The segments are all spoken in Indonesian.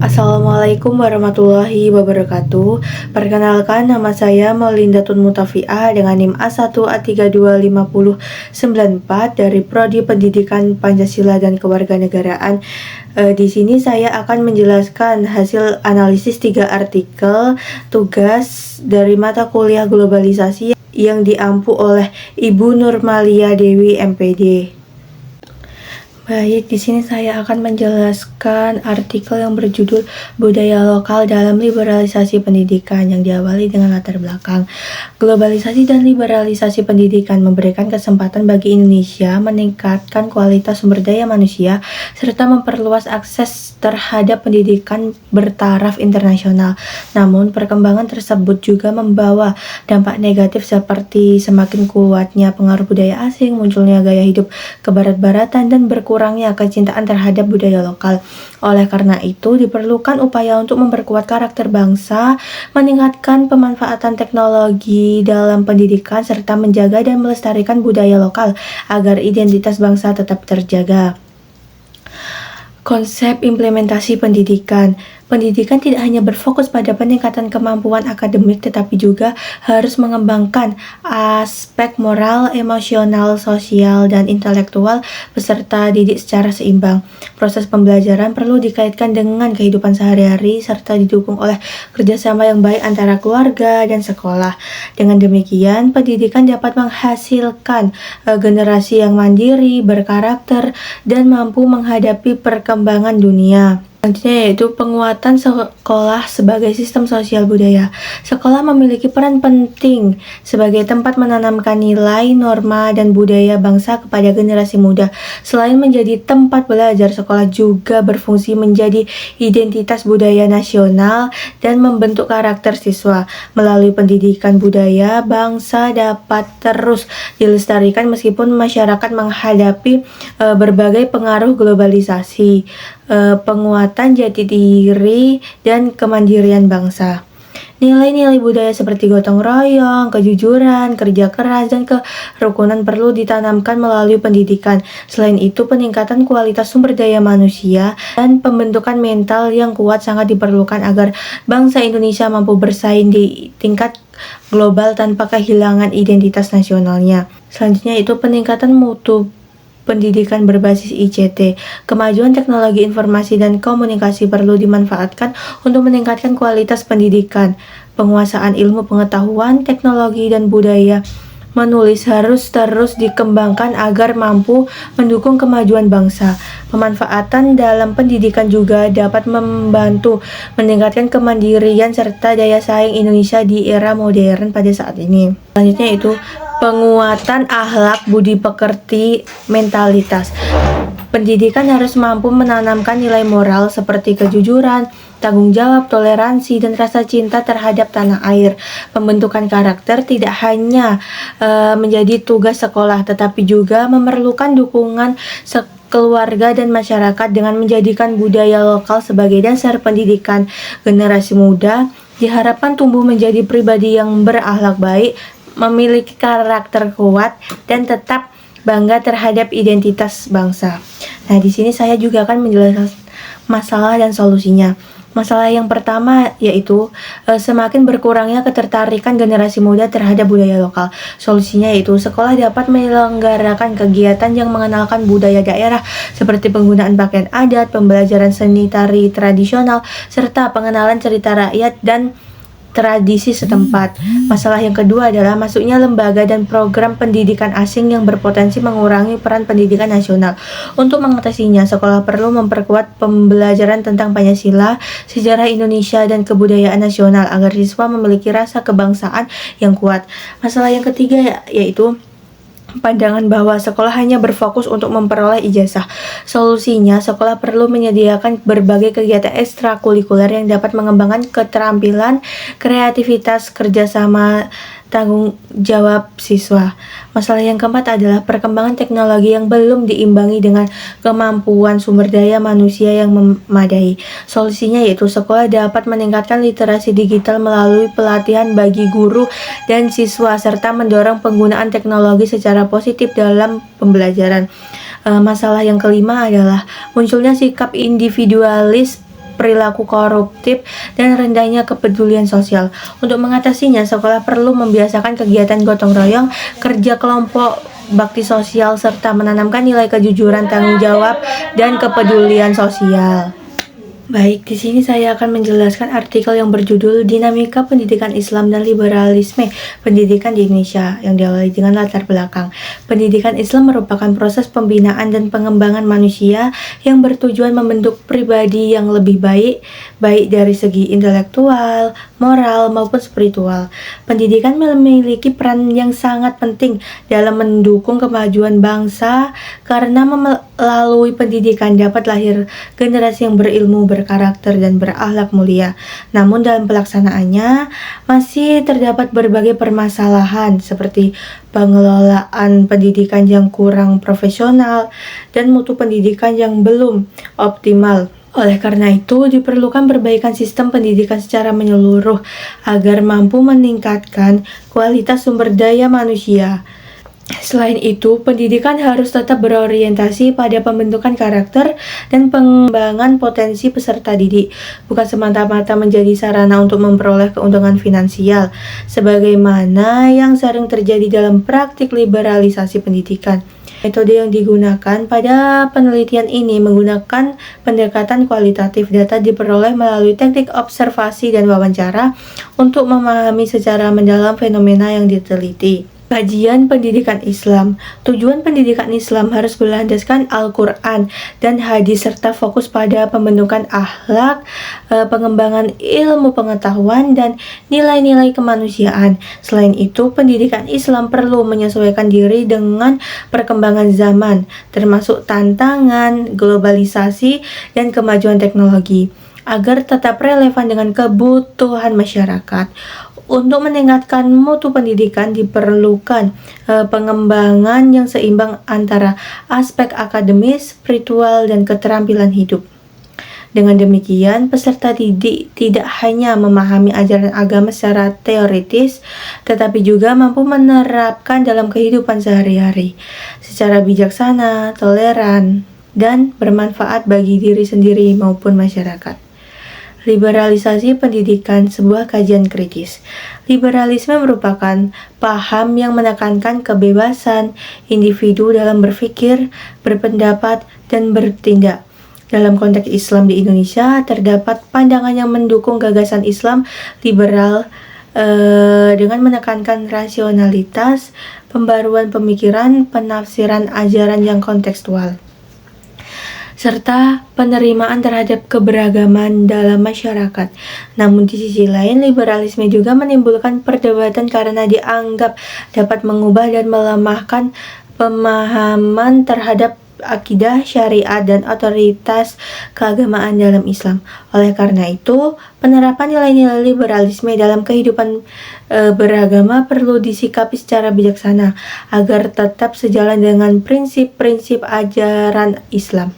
Assalamualaikum warahmatullahi wabarakatuh. Perkenalkan, nama saya Melinda Tun Mutafiah dengan NIM A1A325094 dari Prodi Pendidikan Pancasila dan Kewarganegaraan. Di sini saya akan menjelaskan hasil analisis 3 artikel tugas dari mata kuliah globalisasi yang diampu oleh Ibu Nurmalia Dewi MPD. Baik, di sini saya akan menjelaskan artikel yang berjudul Budaya Lokal dalam Liberalisasi Pendidikan yang diawali dengan latar belakang. Globalisasi dan liberalisasi pendidikan memberikan kesempatan bagi Indonesia meningkatkan kualitas sumber daya manusia serta memperluas akses terhadap pendidikan bertaraf internasional. Namun, perkembangan tersebut juga membawa dampak negatif seperti semakin kuatnya pengaruh budaya asing, munculnya gaya hidup kebarat-baratan, dan berkurangnya kecintaan terhadap budaya lokal. Oleh karena itu, diperlukan upaya untuk memperkuat karakter bangsa, meningkatkan pemanfaatan teknologi dalam pendidikan, serta menjaga dan melestarikan budaya lokal agar identitas bangsa tetap terjaga. Konsep implementasi pendidikan. Pendidikan tidak hanya berfokus pada peningkatan kemampuan akademik, tetapi juga harus mengembangkan aspek moral, emosional, sosial, dan intelektual peserta didik secara seimbang. Proses pembelajaran perlu dikaitkan dengan kehidupan sehari-hari serta didukung oleh kerjasama yang baik antara keluarga dan sekolah. Dengan demikian, pendidikan dapat menghasilkan generasi yang mandiri, berkarakter, dan mampu menghadapi perkembangan dunia. Selanjutnya yaitu penguatan sekolah sebagai sistem sosial budaya. Sekolah memiliki peran penting sebagai tempat menanamkan nilai, norma, dan budaya bangsa kepada generasi muda. Selain menjadi tempat belajar, sekolah juga berfungsi menjadi identitas budaya nasional dan membentuk karakter siswa. Melalui pendidikan budaya, bangsa dapat terus dilestarikan meskipun masyarakat menghadapi berbagai pengaruh globalisasi. Penguatan jati diri dan kemandirian bangsa. Nilai-nilai budaya seperti gotong royong, kejujuran, kerja keras, dan kerukunan perlu ditanamkan melalui pendidikan. Selain itu, peningkatan kualitas sumber daya manusia dan pembentukan mental yang kuat sangat diperlukan agar bangsa Indonesia mampu bersaing di tingkat global tanpa kehilangan identitas nasionalnya. Selanjutnya itu peningkatan mutu pendidikan berbasis ICT. Kemajuan teknologi informasi dan komunikasi perlu dimanfaatkan untuk meningkatkan kualitas pendidikan. Penguasaan ilmu pengetahuan, teknologi, dan budaya menulis harus terus dikembangkan agar mampu mendukung kemajuan bangsa. Pemanfaatan dalam pendidikan juga dapat membantu meningkatkan kemandirian serta daya saing Indonesia di era modern pada saat ini. Selanjutnya itu penguatan akhlak budi pekerti mentalitas. Pendidikan harus mampu menanamkan nilai moral seperti kejujuran, tanggung jawab, toleransi, dan rasa cinta terhadap tanah air. Pembentukan karakter tidak hanya menjadi tugas sekolah, tetapi juga memerlukan dukungan keluarga dan masyarakat dengan menjadikan budaya lokal sebagai dasar pendidikan. Generasi muda diharapkan tumbuh menjadi pribadi yang berakhlak baik, memiliki karakter kuat, dan tetap bangga terhadap identitas bangsa. Nah, di sini saya juga akan menjelaskan masalah dan solusinya. Masalah yang pertama yaitu semakin berkurangnya ketertarikan generasi muda terhadap budaya lokal. Solusinya yaitu sekolah dapat menyelenggarakan kegiatan yang mengenalkan budaya daerah seperti penggunaan pakaian adat, pembelajaran seni tari tradisional, serta pengenalan cerita rakyat dan tradisi setempat. Masalah yang kedua adalah masuknya lembaga dan program pendidikan asing yang berpotensi mengurangi peran pendidikan nasional. Untuk mengatasinya, sekolah perlu memperkuat pembelajaran tentang Pancasila, sejarah Indonesia, dan kebudayaan nasional agar siswa memiliki rasa kebangsaan yang kuat. Masalah yang ketiga yaitu pandangan bahwa sekolah hanya berfokus untuk memperoleh ijazah. Solusinya, sekolah perlu menyediakan berbagai kegiatan ekstrakurikuler yang dapat mengembangkan keterampilan, kreativitas, kerjasama, tanggung jawab siswa. Masalah yang keempat adalah perkembangan teknologi yang belum diimbangi dengan kemampuan sumber daya manusia yang memadai. Solusinya yaitu sekolah dapat meningkatkan literasi digital melalui pelatihan bagi guru dan siswa serta mendorong penggunaan teknologi secara positif dalam pembelajaran. Masalah yang kelima adalah munculnya sikap individualis perilaku koruptif, dan rendahnya kepedulian sosial. Untuk mengatasinya, sekolah perlu membiasakan kegiatan gotong royong, kerja kelompok, bakti sosial, serta menanamkan nilai kejujuran, tanggung jawab, dan kepedulian sosial. Baik, di sini saya akan menjelaskan artikel yang berjudul Dinamika Pendidikan Islam dan Liberalisme Pendidikan di Indonesia yang diawali dengan latar belakang. Pendidikan Islam merupakan proses pembinaan dan pengembangan manusia yang bertujuan membentuk pribadi yang lebih baik dari segi intelektual, moral, maupun spiritual. Pendidikan memiliki peran yang sangat penting dalam mendukung kemajuan bangsa karena melalui pendidikan dapat lahir generasi yang berilmu, berkarakter, dan berakhlak mulia. Namun dalam pelaksanaannya masih terdapat berbagai permasalahan seperti pengelolaan pendidikan yang kurang profesional dan mutu pendidikan yang belum optimal. Oleh karena itu, diperlukan perbaikan sistem pendidikan secara menyeluruh agar mampu meningkatkan kualitas sumber daya manusia. Selain itu, pendidikan harus tetap berorientasi pada pembentukan karakter dan pengembangan potensi peserta didik, bukan semata-mata menjadi sarana untuk memperoleh keuntungan finansial, sebagaimana yang sering terjadi dalam praktik liberalisasi pendidikan. Metode yang digunakan pada penelitian ini menggunakan pendekatan kualitatif. Data diperoleh melalui teknik observasi dan wawancara untuk memahami secara mendalam fenomena yang diteliti. Kajian pendidikan Islam. Tujuan pendidikan Islam harus berlandaskan Al-Quran dan hadis serta fokus pada pembentukan akhlak, pengembangan ilmu pengetahuan, dan nilai-nilai kemanusiaan. Selain itu, pendidikan Islam perlu menyesuaikan diri dengan perkembangan zaman, termasuk tantangan, globalisasi, dan kemajuan teknologi, agar tetap relevan dengan kebutuhan masyarakat. Untuk meningkatkan mutu pendidikan diperlukan pengembangan yang seimbang antara aspek akademis, spiritual, dan keterampilan hidup. Dengan demikian, peserta didik tidak hanya memahami ajaran agama secara teoritis, tetapi juga mampu menerapkan dalam kehidupan sehari-hari secara bijaksana, toleran, dan bermanfaat bagi diri sendiri maupun masyarakat. Liberalisasi pendidikan, sebuah kajian kritis. Liberalisme merupakan paham yang menekankan kebebasan individu dalam berpikir, berpendapat, dan bertindak. Dalam konteks Islam di Indonesia, terdapat pandangan yang mendukung gagasan Islam liberal dengan menekankan rasionalitas, pembaruan pemikiran, penafsiran ajaran yang kontekstual, serta penerimaan terhadap keberagaman dalam masyarakat. Namun di sisi lain, liberalisme juga menimbulkan perdebatan karena dianggap dapat mengubah dan melemahkan pemahaman terhadap akidah, syariat, dan otoritas keagamaan dalam Islam. Oleh karena itu, penerapan nilai-nilai liberalisme dalam kehidupan beragama perlu disikapi secara bijaksana agar tetap sejalan dengan prinsip-prinsip ajaran Islam.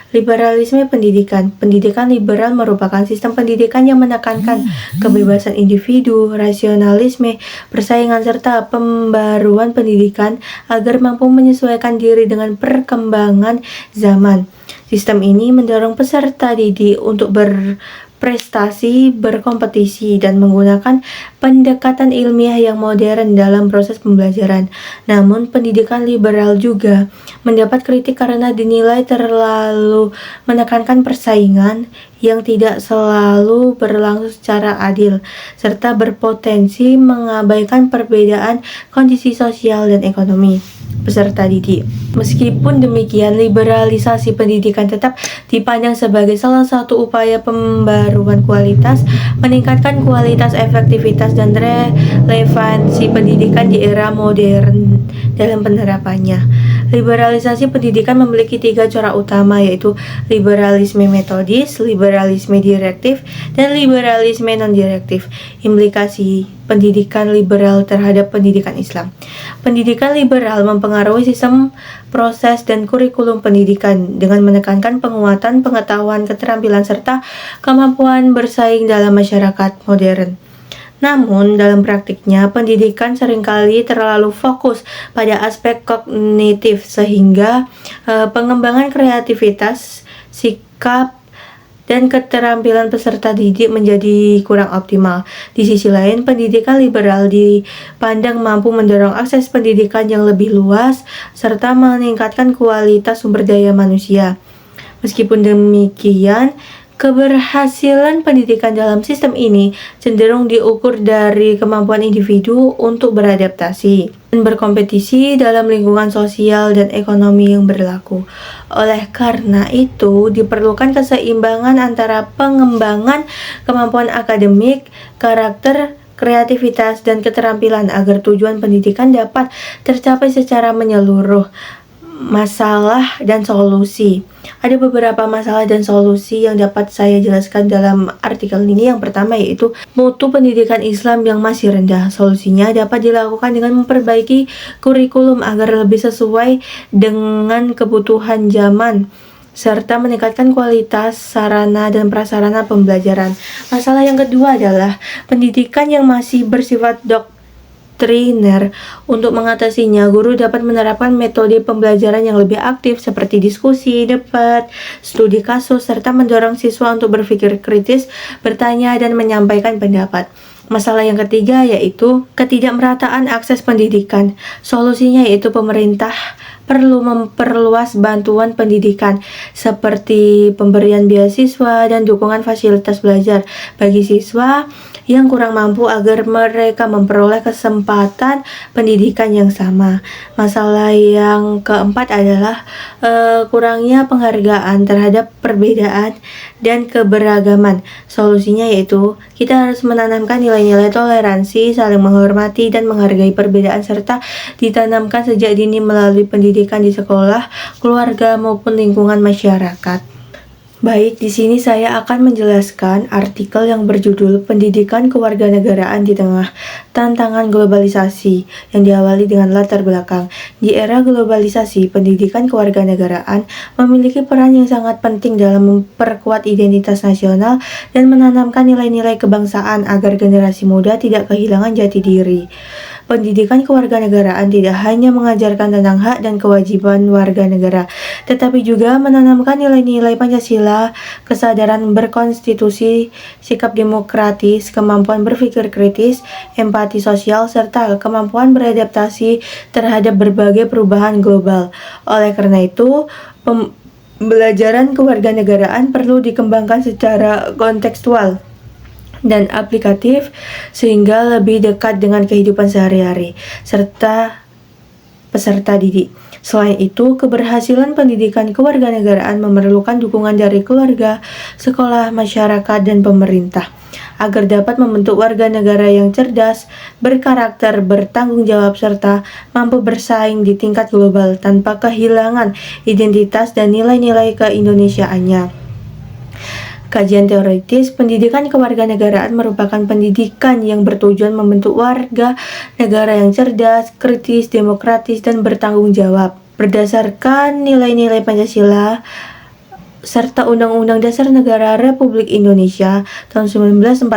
Liberalisme pendidikan. Pendidikan liberal merupakan sistem pendidikan yang menekankan kebebasan individu, rasionalisme, persaingan, serta pembaruan pendidikan agar mampu menyesuaikan diri dengan perkembangan zaman. Sistem ini mendorong peserta didik untuk berprestasi, berkompetisi, dan menggunakan pendekatan ilmiah yang modern dalam proses pembelajaran. Namun, pendidikan liberal juga mendapat kritik karena dinilai terlalu menekankan persaingan yang tidak selalu berlangsung secara adil, serta berpotensi mengabaikan perbedaan kondisi sosial dan ekonomi peserta didik. Meskipun demikian, liberalisasi pendidikan tetap dipandang sebagai salah satu upaya pembaruan kualitas, meningkatkan kualitas, efektivitas, dan relevansi pendidikan di era modern dalam penerapannya. Liberalisasi pendidikan memiliki 3 corak utama, yaitu liberalisme metodis, liberalisme direktif, dan liberalisme non-direktif. Implikasi pendidikan liberal terhadap pendidikan Islam. Pendidikan liberal mempengaruhi sistem, proses, dan kurikulum pendidikan dengan menekankan penguatan pengetahuan, keterampilan, serta kemampuan bersaing dalam masyarakat modern. Namun, dalam praktiknya, pendidikan seringkali terlalu fokus pada aspek kognitif sehingga pengembangan kreativitas, sikap, dan keterampilan peserta didik menjadi kurang optimal. Di sisi lain, pendidikan liberal dipandang mampu mendorong akses pendidikan yang lebih luas serta meningkatkan kualitas sumber daya manusia. Meskipun demikian, keberhasilan pendidikan dalam sistem ini cenderung diukur dari kemampuan individu untuk beradaptasi dan berkompetisi dalam lingkungan sosial dan ekonomi yang berlaku. Oleh karena itu, diperlukan keseimbangan antara pengembangan kemampuan akademik, karakter, kreativitas, dan keterampilan agar tujuan pendidikan dapat tercapai secara menyeluruh. Masalah dan solusi. Ada beberapa masalah dan solusi yang dapat saya jelaskan dalam artikel ini. Yang pertama yaitu mutu pendidikan Islam yang masih rendah. Solusinya dapat dilakukan dengan memperbaiki kurikulum agar lebih sesuai dengan kebutuhan zaman serta meningkatkan kualitas sarana dan prasarana pembelajaran. Masalah yang kedua adalah pendidikan yang masih bersifat doktriner. Untuk mengatasinya, guru dapat menerapkan metode pembelajaran yang lebih aktif seperti diskusi, debat, studi kasus, serta mendorong siswa untuk berpikir kritis, bertanya, dan menyampaikan pendapat. Masalah yang ketiga yaitu ketidakmerataan akses pendidikan. Solusinya yaitu pemerintah perlu memperluas bantuan pendidikan seperti pemberian beasiswa dan dukungan fasilitas belajar bagi siswa yang kurang mampu agar mereka memperoleh kesempatan pendidikan yang sama. Masalah yang keempat adalah kurangnya penghargaan terhadap perbedaan dan keberagaman. Solusinya yaitu kita harus menanamkan nilai-nilai toleransi, saling menghormati dan menghargai perbedaan serta ditanamkan sejak dini melalui pendidikan di sekolah, keluarga maupun lingkungan masyarakat. Baik, di sini saya akan menjelaskan artikel yang berjudul Pendidikan Kewarganegaraan di Tengah Tantangan Globalisasi yang diawali dengan latar belakang. Di era globalisasi, pendidikan kewarganegaraan memiliki peran yang sangat penting dalam memperkuat identitas nasional dan menanamkan nilai-nilai kebangsaan agar generasi muda tidak kehilangan jati diri. Pendidikan kewarganegaraan tidak hanya mengajarkan tentang hak dan kewajiban warga negara, tetapi juga menanamkan nilai-nilai Pancasila, kesadaran berkonstitusi, sikap demokratis, kemampuan berpikir kritis, empati sosial, serta kemampuan beradaptasi terhadap berbagai perubahan global. Oleh karena itu, pembelajaran kewarganegaraan perlu dikembangkan secara kontekstual dan aplikatif sehingga lebih dekat dengan kehidupan sehari-hari serta peserta didik. Selain itu, keberhasilan pendidikan kewarganegaraan memerlukan dukungan dari keluarga, sekolah, masyarakat, dan pemerintah agar dapat membentuk warga negara yang cerdas, berkarakter, bertanggung jawab, serta mampu bersaing di tingkat global tanpa kehilangan identitas dan nilai-nilai keindonesiaannya. Kajian teoritis pendidikan kewarganegaraan merupakan pendidikan yang bertujuan membentuk warga negara yang cerdas, kritis, demokratis, dan bertanggung jawab. Berdasarkan nilai-nilai Pancasila serta Undang-Undang Dasar Negara Republik Indonesia tahun 1945,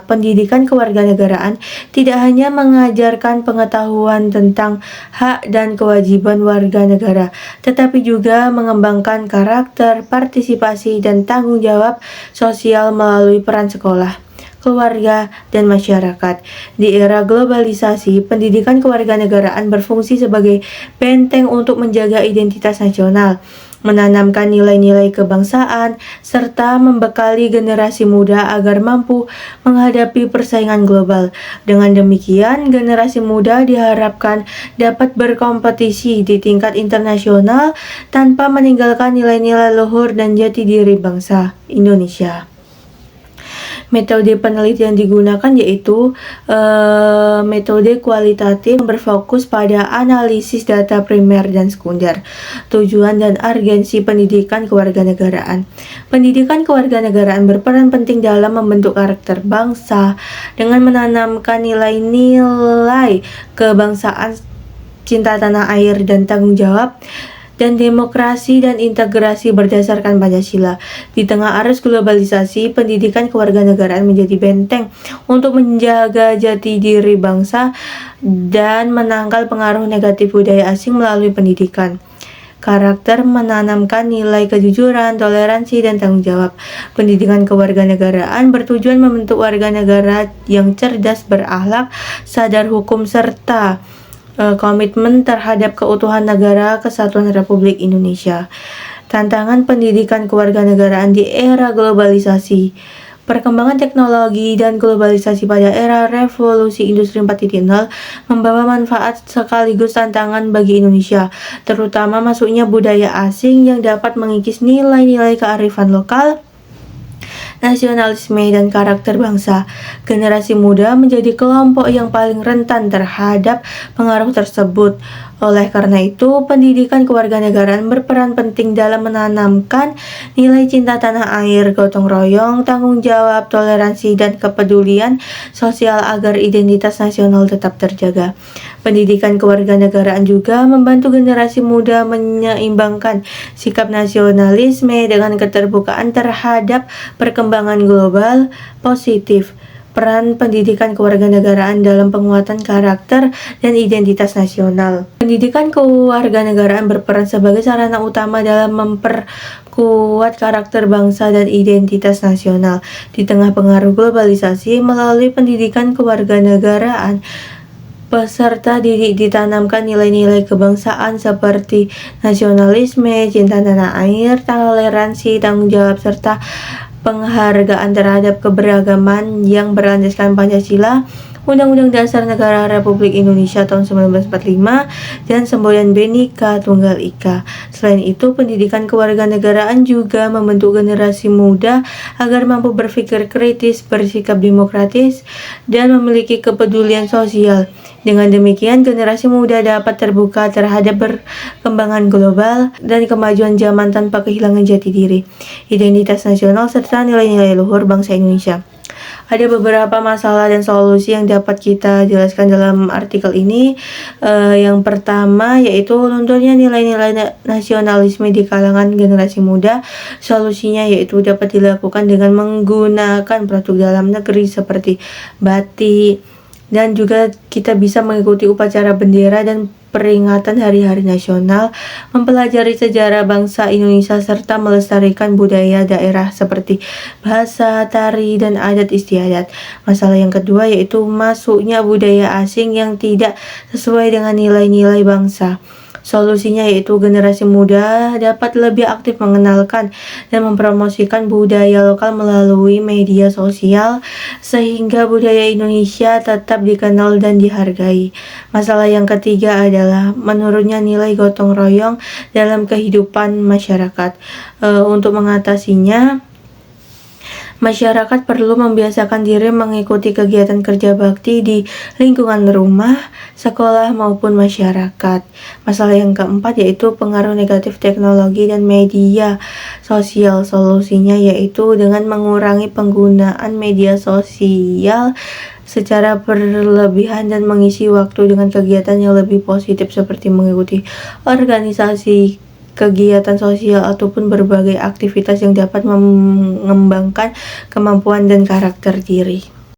pendidikan kewarganegaraan tidak hanya mengajarkan pengetahuan tentang hak dan kewajiban warga negara, tetapi juga mengembangkan karakter, partisipasi, dan tanggung jawab sosial melalui peran sekolah, keluarga, dan masyarakat. Di era globalisasi, pendidikan kewarganegaraan berfungsi sebagai benteng untuk menjaga identitas nasional, menanamkan nilai-nilai kebangsaan, serta membekali generasi muda agar mampu menghadapi persaingan global. Dengan demikian, generasi muda diharapkan dapat berkompetisi di tingkat internasional tanpa meninggalkan nilai-nilai luhur dan jati diri bangsa Indonesia. Metode penelitian digunakan yaitu metode kualitatif yang berfokus pada analisis data primer dan sekunder. Tujuan dan urgensi pendidikan kewarganegaraan. Pendidikan kewarganegaraan berperan penting dalam membentuk karakter bangsa dengan menanamkan nilai-nilai kebangsaan, cinta tanah air, dan tanggung jawab, dan demokrasi dan integrasi berdasarkan Pancasila. Di tengah arus globalisasi, pendidikan kewarganegaraan menjadi benteng untuk menjaga jati diri bangsa dan menangkal pengaruh negatif budaya asing melalui pendidikan. karakter menanamkan nilai kejujuran, toleransi, dan tanggung jawab. Pendidikan kewarganegaraan bertujuan membentuk warga negara yang cerdas, berakhlak, sadar hukum, serta komitmen terhadap keutuhan negara kesatuan Republik Indonesia. Tantangan pendidikan kewarganegaraan di era globalisasi. Perkembangan teknologi dan globalisasi pada era revolusi industri 4.0 membawa manfaat sekaligus tantangan bagi Indonesia, terutama masuknya budaya asing yang dapat mengikis nilai-nilai kearifan lokal, nasionalisme, dan karakter bangsa. Generasi muda menjadi kelompok yang paling rentan terhadap pengaruh tersebut. Oleh karena itu, pendidikan kewarganegaraan berperan penting dalam menanamkan nilai cinta tanah air, gotong royong, tanggung jawab, toleransi, dan kepedulian sosial agar identitas nasional tetap terjaga. Pendidikan kewarganegaraan juga membantu generasi muda menyeimbangkan sikap nasionalisme dengan keterbukaan terhadap perkembangan global positif. Peran pendidikan kewarganegaraan dalam penguatan karakter dan identitas nasional. Pendidikan kewarganegaraan berperan sebagai sarana utama dalam memperkuat karakter bangsa dan identitas nasional. Di tengah pengaruh globalisasi, melalui pendidikan kewarganegaraan, peserta didik ditanamkan nilai-nilai kebangsaan seperti nasionalisme, cinta tanah air, toleransi, tanggung jawab, serta penghargaan terhadap keberagaman yang berlandaskan Pancasila, Undang-Undang Dasar Negara Republik Indonesia tahun 1945, dan semboyan Bhinneka Tunggal Ika. Selain itu, pendidikan kewarganegaraan juga membentuk generasi muda agar mampu berpikir kritis, bersikap demokratis, dan memiliki kepedulian sosial. Dengan demikian, generasi muda dapat terbuka terhadap perkembangan global dan kemajuan zaman tanpa kehilangan jati diri, identitas nasional, serta nilai-nilai luhur bangsa Indonesia. Ada beberapa masalah dan solusi yang dapat kita jelaskan dalam artikel ini. Yang pertama yaitu lunturnya nilai-nilai nasionalisme di kalangan generasi muda. Solusinya yaitu dapat dilakukan dengan menggunakan produk dalam negeri seperti batik, dan juga kita bisa mengikuti upacara bendera dan peringatan hari-hari nasional, mempelajari sejarah bangsa Indonesia, serta melestarikan budaya daerah seperti bahasa, tari, dan adat istiadat. Masalah yang kedua yaitu masuknya budaya asing yang tidak sesuai dengan nilai-nilai bangsa. Solusinya yaitu generasi muda dapat lebih aktif mengenalkan dan mempromosikan budaya lokal melalui media sosial sehingga budaya Indonesia tetap dikenal dan dihargai. Masalah yang ketiga adalah menurunnya nilai gotong royong dalam kehidupan masyarakat. Untuk mengatasinya, masyarakat perlu membiasakan diri mengikuti kegiatan kerja bakti di lingkungan rumah, sekolah, maupun masyarakat. Masalah yang keempat yaitu pengaruh negatif teknologi dan media sosial. Solusinya yaitu dengan mengurangi penggunaan media sosial secara berlebihan dan mengisi waktu dengan kegiatan yang lebih positif seperti mengikuti organisasi, kegiatan sosial, ataupun berbagai aktivitas yang dapat mengembangkan kemampuan dan karakter diri.